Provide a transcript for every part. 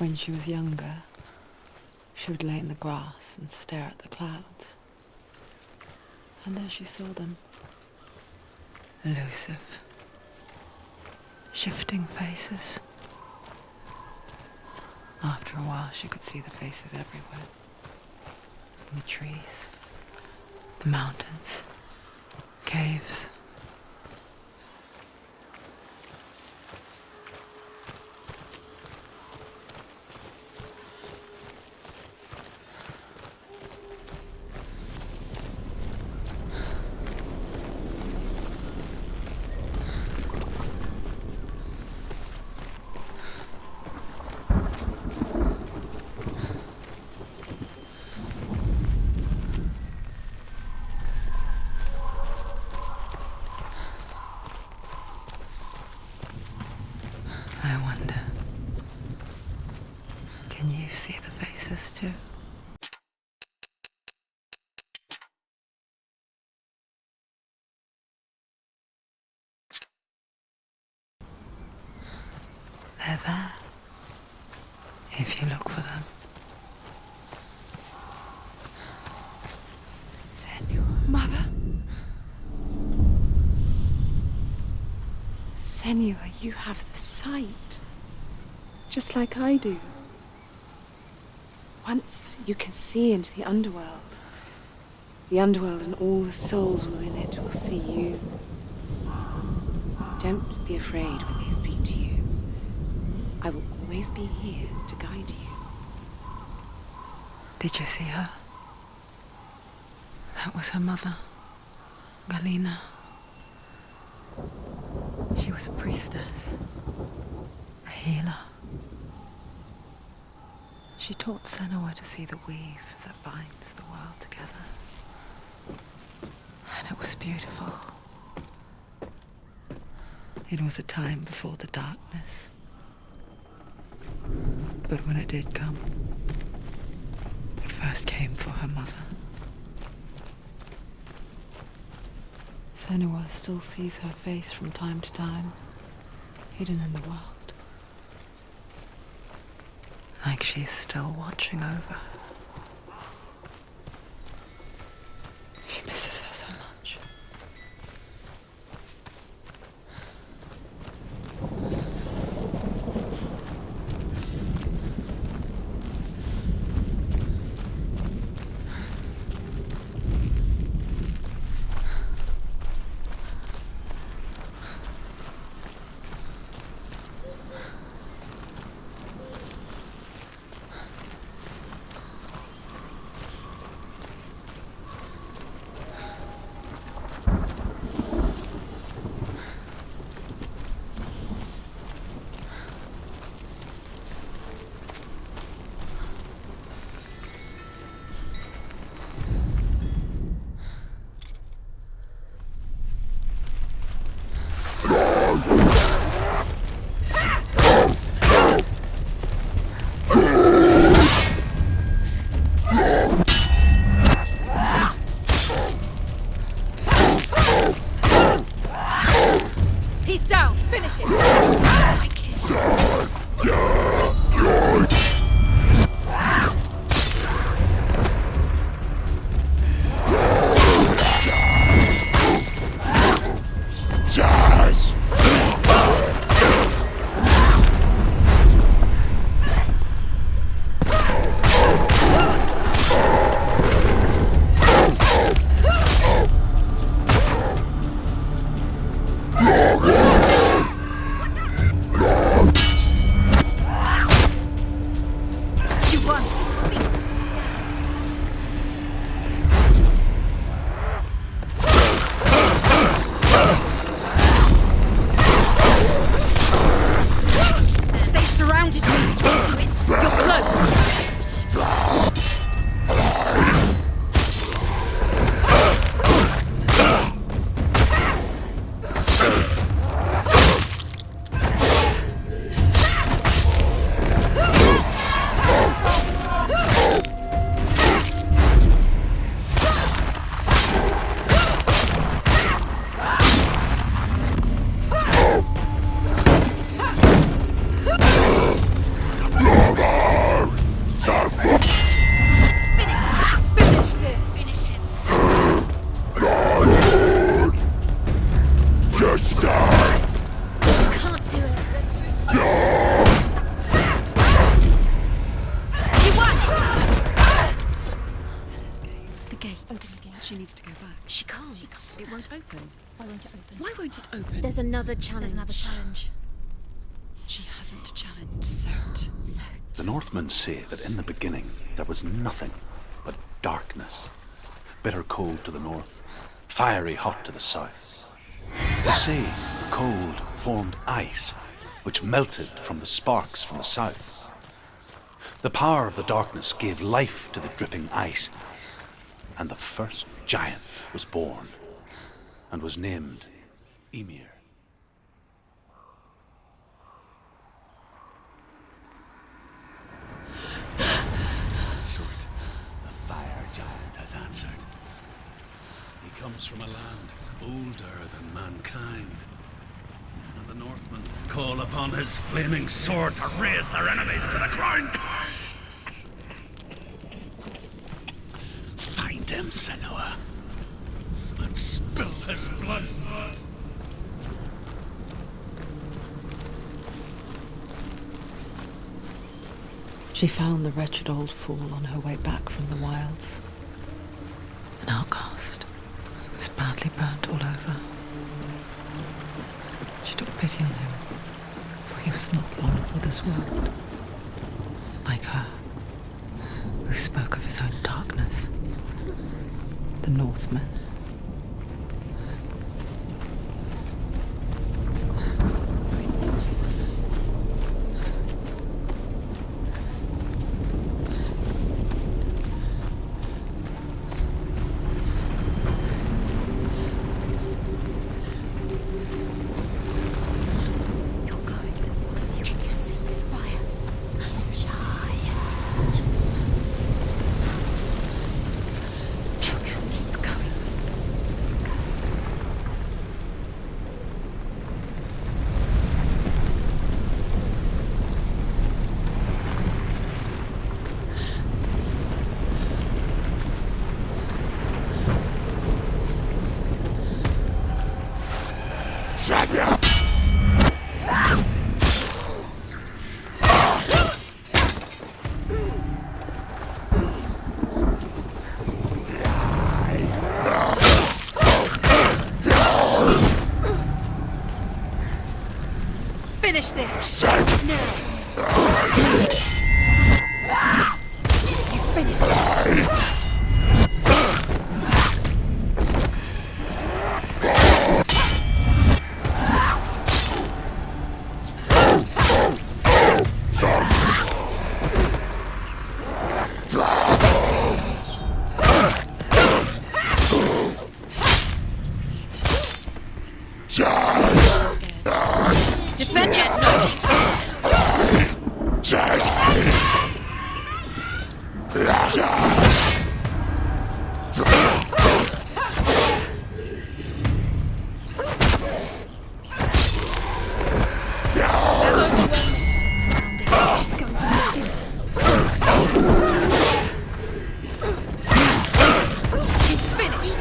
When she was younger, she would lay in the grass and stare at the clouds. And there she saw them. Elusive, shifting faces. After a while, she could see the faces everywhere. In the trees, the mountains, caves. I wonder, can you see the faces too? They're there, if you look for them. Senua. Mother? Senua, you have the sight. Just like I do. Once you can see into the underworld and all the souls within it will see you. Don't be afraid when they speak to you. I will always be here to guide you. Did you see her? That was her mother, Galina. She was a priestess, a healer. She taught Senua to see the weave that binds the world together. And it was beautiful. It was a time before the darkness. But when it did come, it first came for her mother. Senua still sees her face from time to time, hidden in the world. Like she's still watching over her. She misses her so much. She needs to go back. She can't. It won't open. Why won't it open? Why won't it open? There's another challenge. She hasn't challenged Celt. So, The Northmen say that in the beginning there was nothing but darkness. Bitter cold to the north, fiery hot to the south. They say the cold formed ice, which melted from the sparks from the south. The power of the darkness gave life to the dripping ice, and the first giant was born, and was named Ymir. Has answered. He comes from a land older than mankind, and the Northmen call upon his flaming sword to raise their enemies to the ground. Find him, Senua, and spill his blood. She found the wretched old fool on her way back from the wilds. An outcast, was badly burnt all over. She took pity on him, for he was not one of this world, like her, who spoke of his own darkness, the Northmen. finish this! Now! You finished it! Defend yourself! He's finished!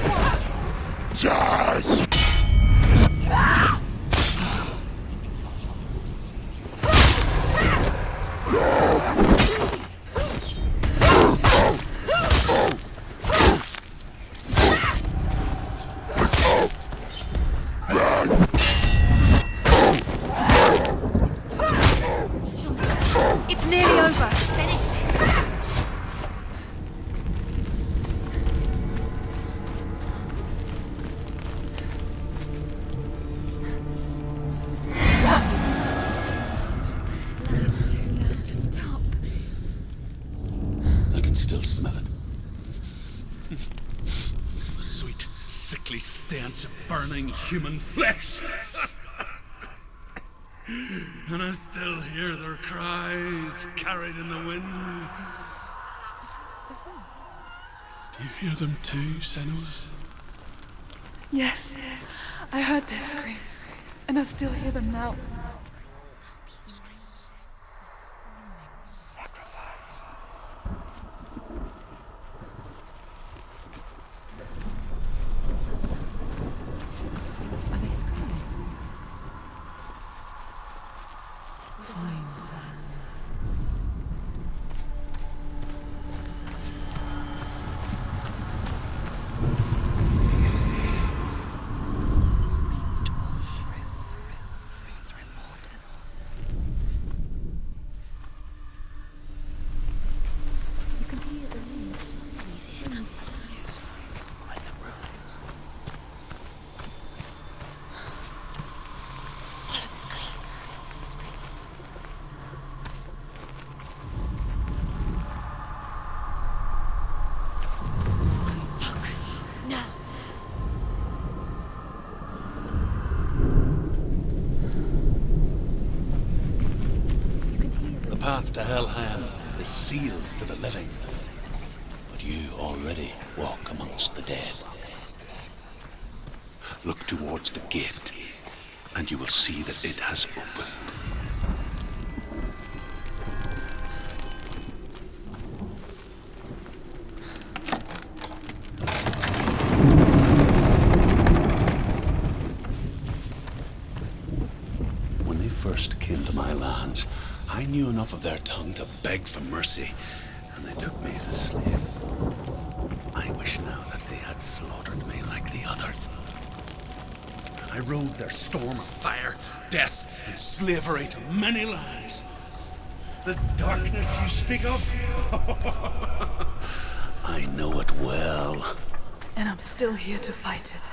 It's nearly over. Finish it. Stop. I can still smell it. A sweet, sickly stench of burning human flesh. And I still hear their cries carried in the wind. Do you hear them too, Senua? Yes, I heard their screams, and I still hear them now. What's that sound? Are they screaming? Find them. path to Helheim is sealed to the living. But you already walk amongst the dead. Look towards the gate, and you will see that it has opened. When they first came to my lands, I knew enough of their tongue to beg for mercy, and they took me as a slave. I wish now that they had slaughtered me like the others. I rode their storm of fire, death, and slavery to many lands. This darkness you speak of? I know it well. And I'm still here to fight it.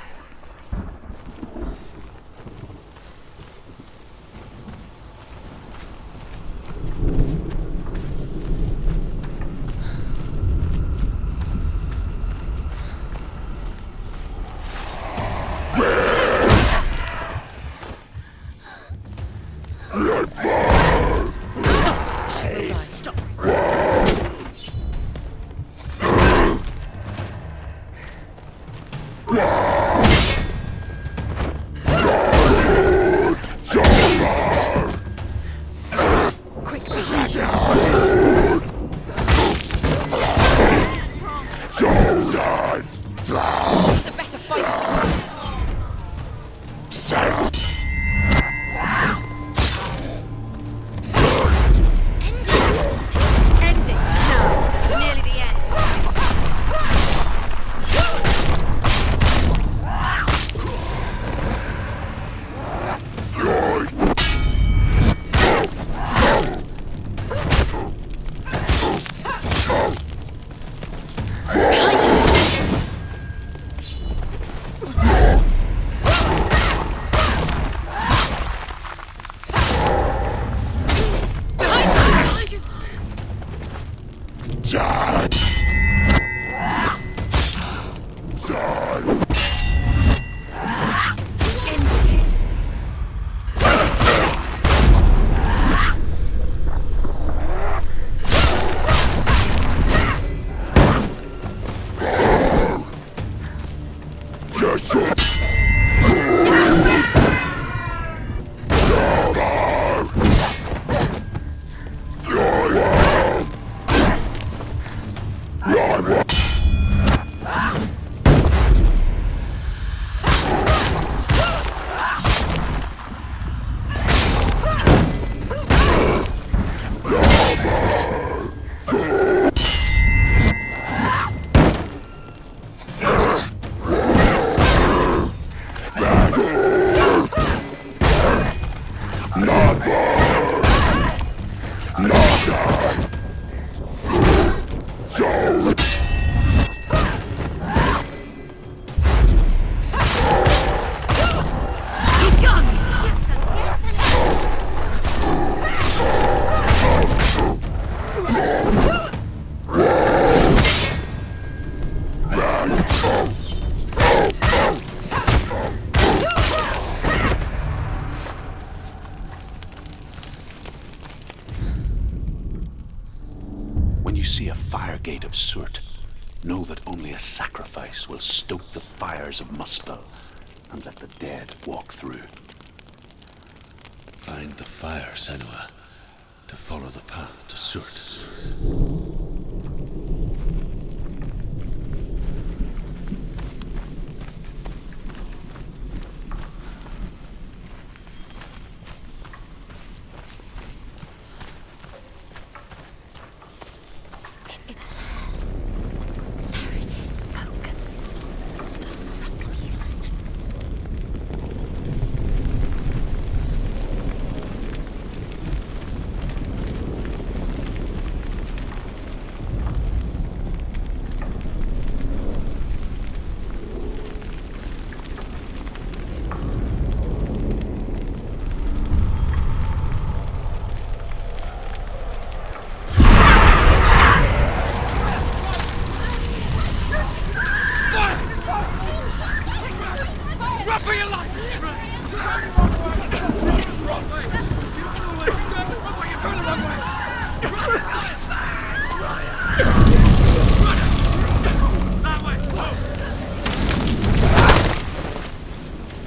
See a fire gate of Surt, know that only a sacrifice will stoke the fires of Muspel and let the dead walk through. Find the fire, Senua, to follow the path to Surt.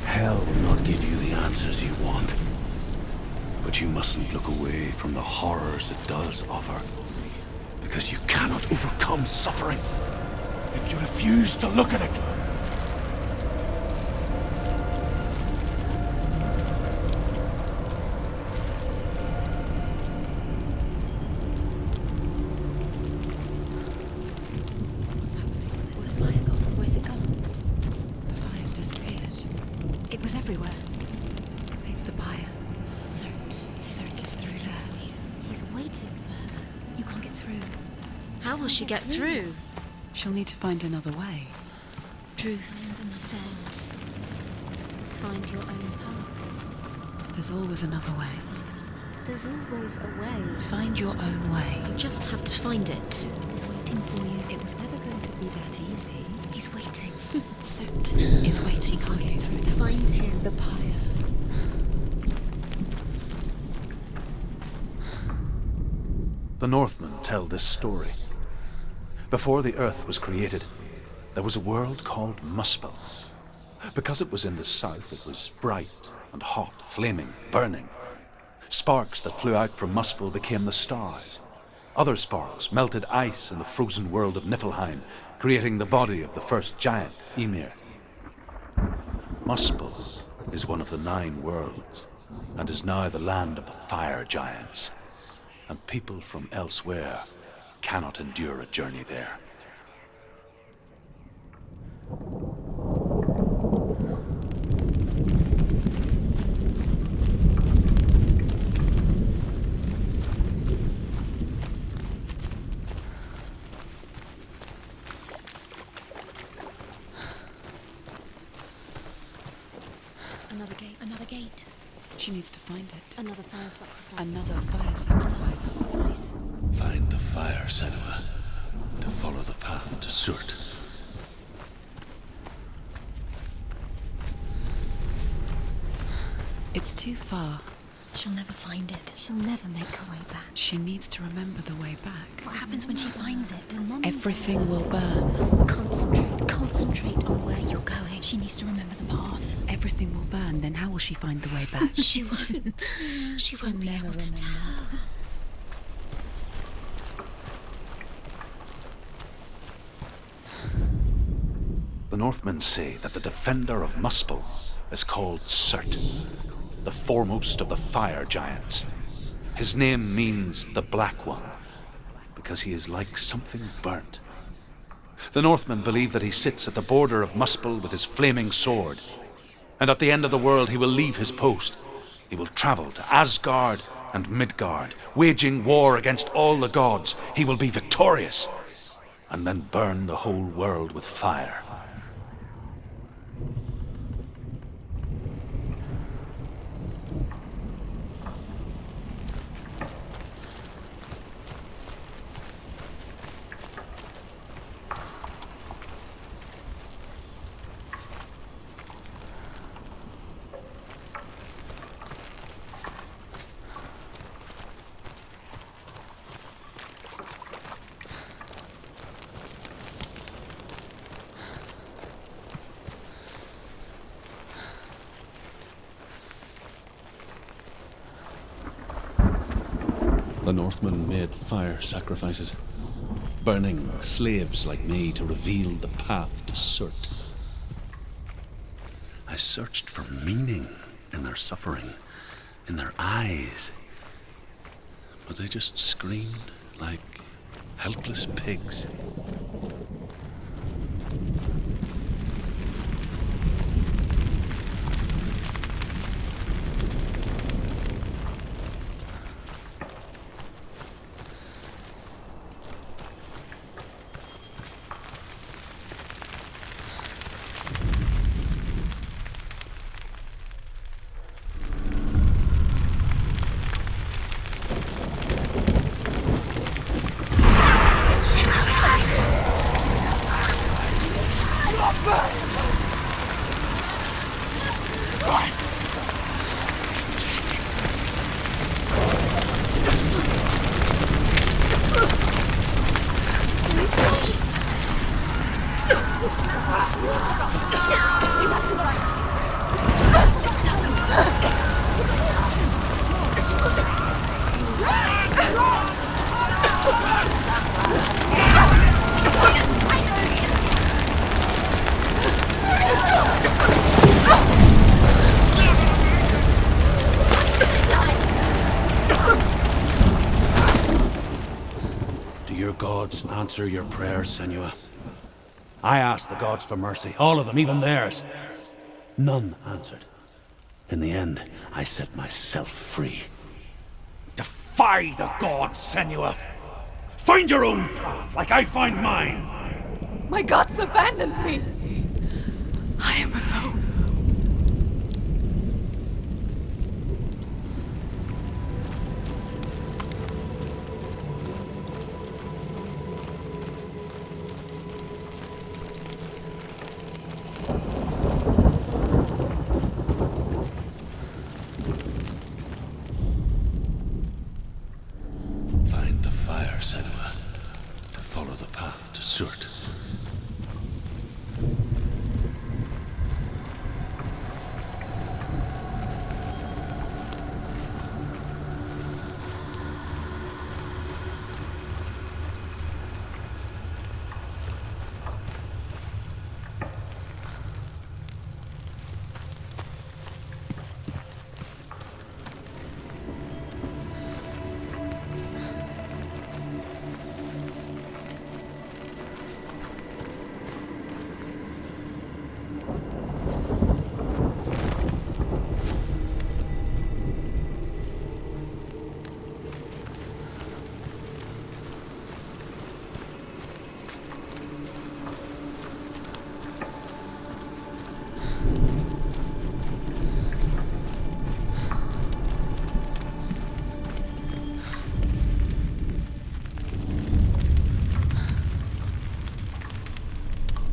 Hell will not give you the answers you want. But you mustn't look away from the horrors it does offer. Because you cannot overcome suffering if you refuse to look at it. What's happening? Is the fire gone? Where's it gone? The fire's disappeared. It was everywhere. The pyre. Cert is through there. He's waiting for her. You can't get through. How will she get through? She'll need to find another way. Truth said, find your own path. There's always another way. There's always a way. Find your own way. You just have to find it. He's waiting for you. It was never going to be that easy. He's waiting. Cert is waiting. She can't get through now. Find him. The pyre. The Northmen tell this story. Before the earth was created, there was a world called Muspel. Because it was in the south, it was bright and hot, flaming, burning. Sparks that flew out from Muspel became the stars. Other sparks melted ice in the frozen world of Niflheim, creating the body of the first giant, Ymir. Muspel is one of the 9 worlds, and is now the land of the fire giants. And people from elsewhere cannot endure a journey there. Another gate. Another gate. She needs to find it. Another fire sacrifice. Another fire sacrifice. Sacrifice. Find the fire, Senua, to follow the path to Surt. It's too far. She'll never find it. She'll never make her way back. She needs to remember the way back. What happens when she finds it? Remember. Everything will burn. Concentrate on where you're going. She needs to remember the path. Everything will burn, then how will she find the way back? She won't. She won't be able to tell. The Northmen say that the defender of Muspel is called Surt, the foremost of the fire giants. His name means the Black One, because he is like something burnt. The Northmen believe that he sits at the border of Muspel with his flaming sword, and at the end of the world he will leave his post. He will travel to Asgard and Midgard, waging war against all the gods. He will be victorious, and then burn the whole world with fire. The Northmen made fire sacrifices, burning slaves like me to reveal the path to Surt. I searched for meaning in their suffering, in their eyes, but they just screamed like helpless pigs. Do your gods answer your prayers, Senua? I asked the gods for mercy, all of them, even theirs. None answered. In the end, I set myself free. Defy the gods, Senua! Find your own path, like I find mine! My gods abandoned me! I am alone. Find the fire, Senua, to follow the path to Surt.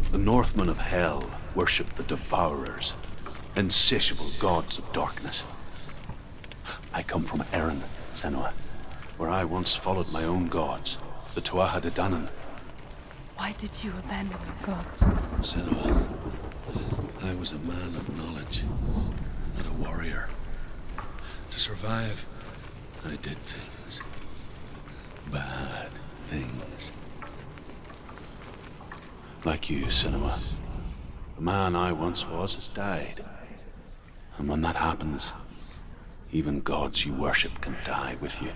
The Northmen of Hell worship the Devourers, insatiable gods of darkness. I come from Erin, Senua, where I once followed my own gods, the Tuatha De Danann. Why did you abandon your gods? Senua, I was a man of knowledge, not a warrior. To survive, I did things. Bad things. Like you, Senua. The man I once was has died. And when that happens, even gods you worship can die with you.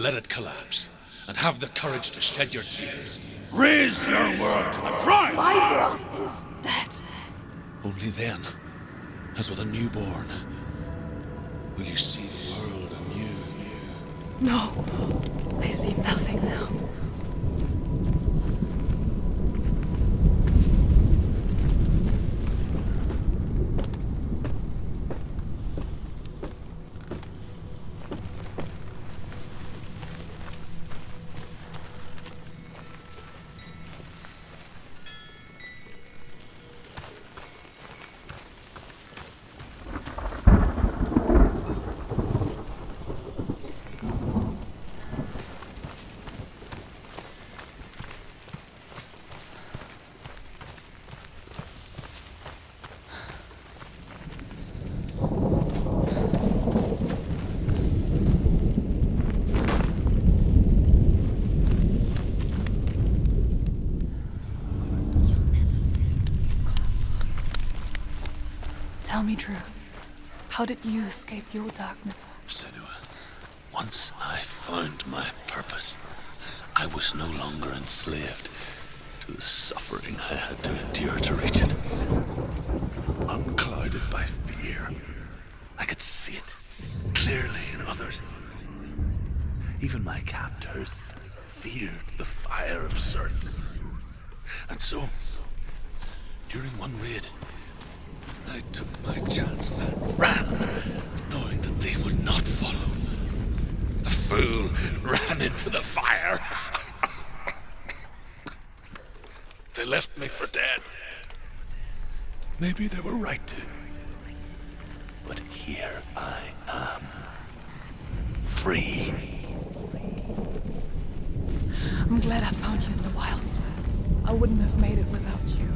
let it collapse, and have the courage to shed your tears. Raise your world to the prime! My world is dead. Only then, as with a newborn, will you see the world anew. No, I see nothing now. Tell me truth. How did you escape your darkness? Senua, once I found my purpose, I was no longer enslaved to the suffering I had to endure to reach it. Unclouded by fear, I could see it clearly in others. Even my captors feared the fire of Cert. And so, during one raid, I took my chance and ran, knowing that they would not follow. The fool ran into the fire. They left me for dead. Maybe they were right to. But here I am. Free. I'm glad I found you in the wilds. I wouldn't have made it without you.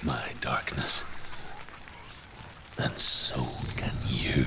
my darkness, then so can you.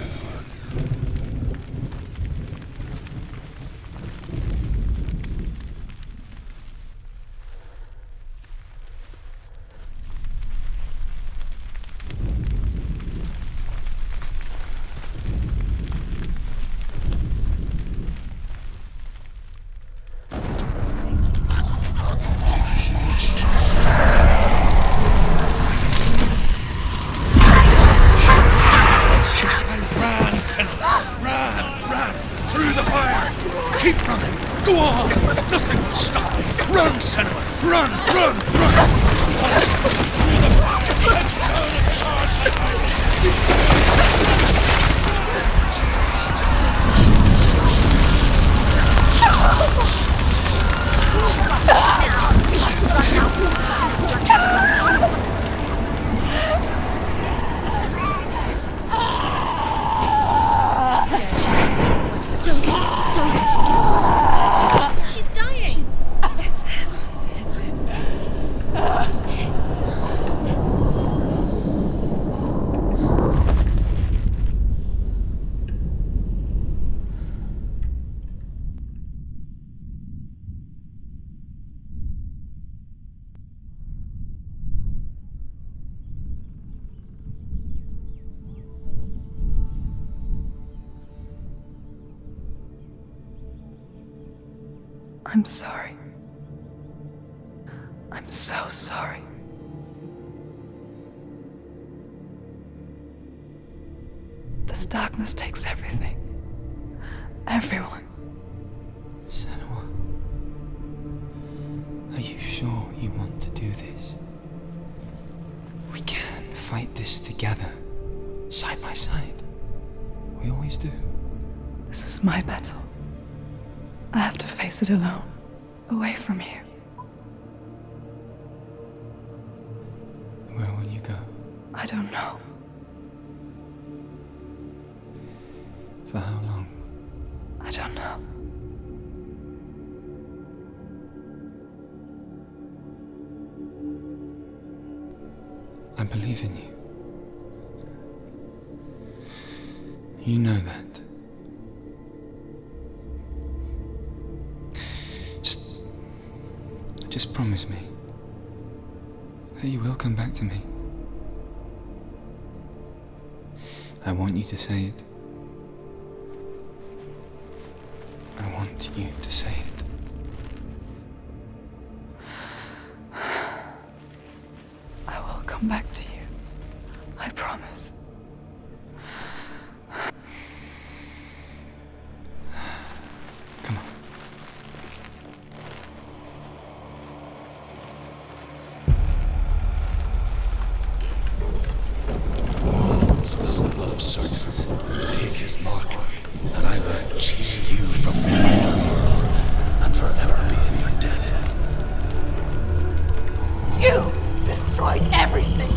Run through the fire. Keep running. Go on. Nothing will stop me. Run, Senua. Run. Through the fire. Let's go and charge the fire. She's dying. It's him. It's him. I'm sorry. I'm so sorry. This darkness takes everything. Everyone. Senua, are you sure you want to do this? We can fight this together, side by side. We always do. This is my battle. I have to face it alone, away from you. Where will you go? I don't know. For how long? I don't know. I believe in you. You know that. Just promise me that you will come back to me. I want you to say it. I want you to say it. I will come back to you. I promise. Come on. Spill the blood of Surt. Take his mark, and I will cheer you from the underworld and forever be in your debt. You destroyed everything.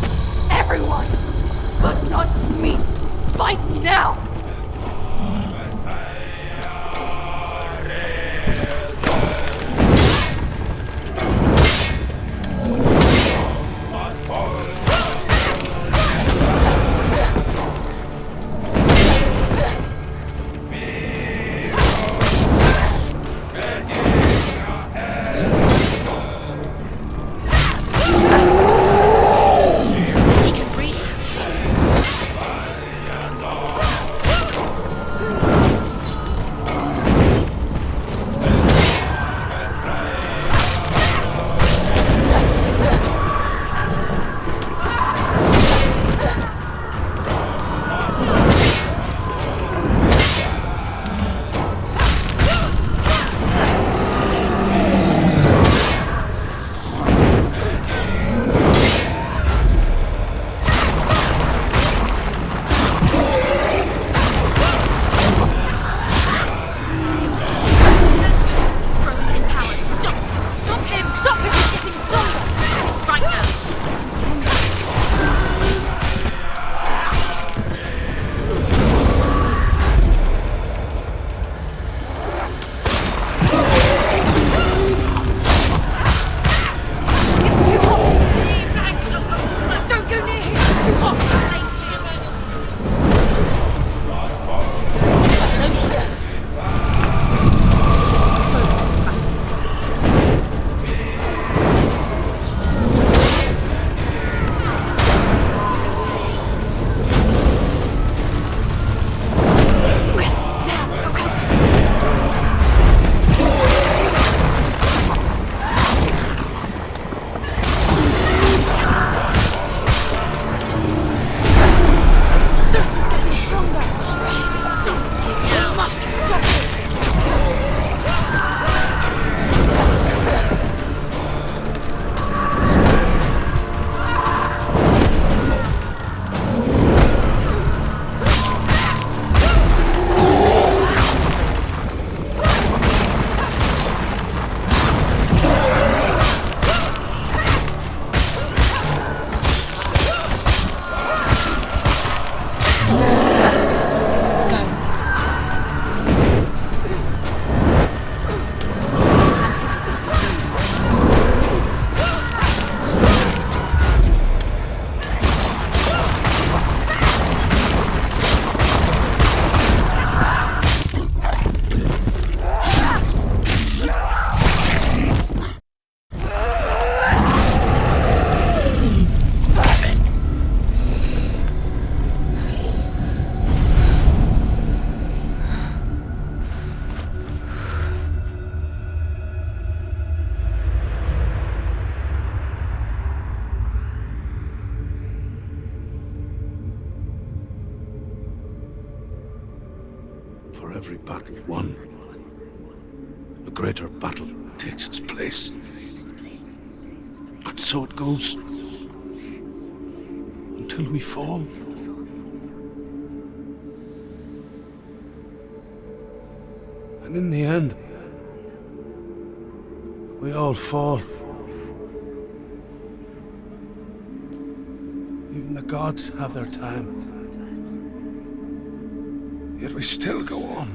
every battle won, a greater battle takes its place. And so it goes. Until we fall. And in the end, we all fall. Even the gods have their time. Yet we still go on.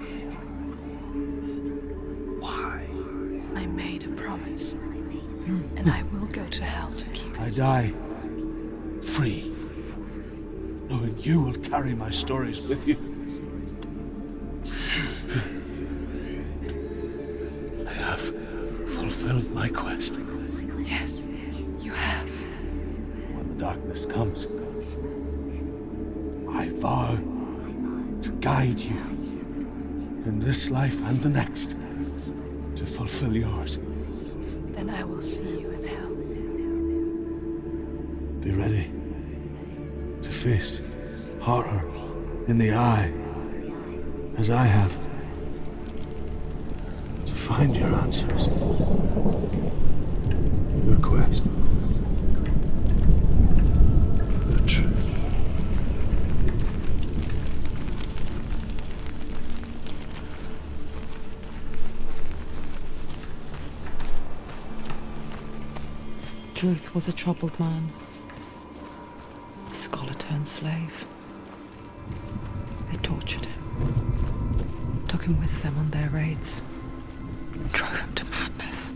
Why? I made a promise, and I will go to hell to keep I it. die free, knowing you will carry my stories with you. I have fulfilled my quest. Yes, you have. When the darkness comes, I vow to guide you in this life and the next to fulfill yours. Then I will see you in hell. Be ready to face horror in the eye, as I have, to find your answers, your quest, the truth. Truth was a troubled man, a scholar turned slave. They tortured him, took him with them on their raids, drove him to madness,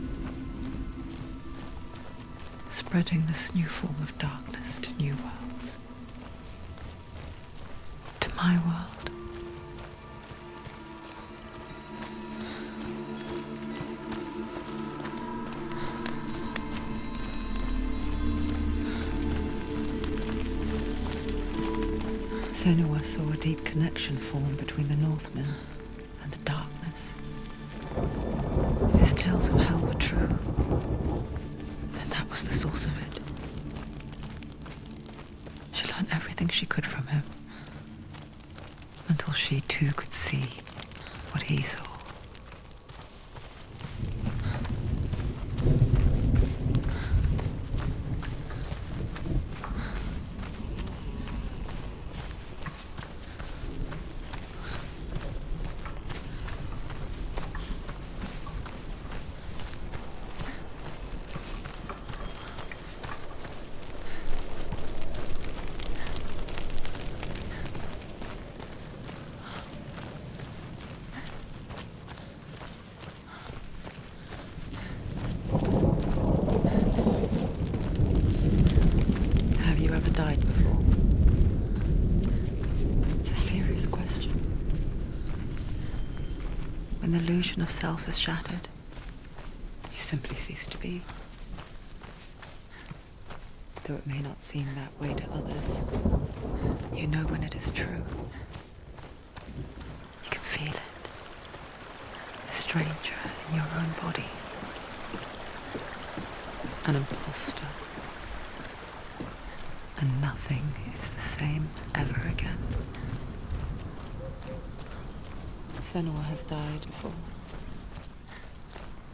spreading this new form of darkness to new worlds, to my world. Senua saw a deep connection form between the Northmen and the darkness. If his tales of hell were true, then that was the source of it. She learned everything she could from him, until she too could see what he saw. Have you ever died before? It's a serious question. When the illusion of self is shattered, you simply cease to be. Though it may not seem that way to others, you know when it is true. You can feel it. A stranger in your own body. An imposter. And nothing is the same ever again. Senua has died before,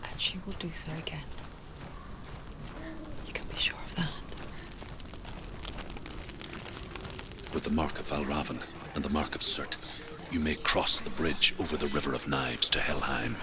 and she will do so again. You can be sure of that. With the mark of Valravan and the mark of Surt, you may cross the bridge over the River of Knives to Helheim.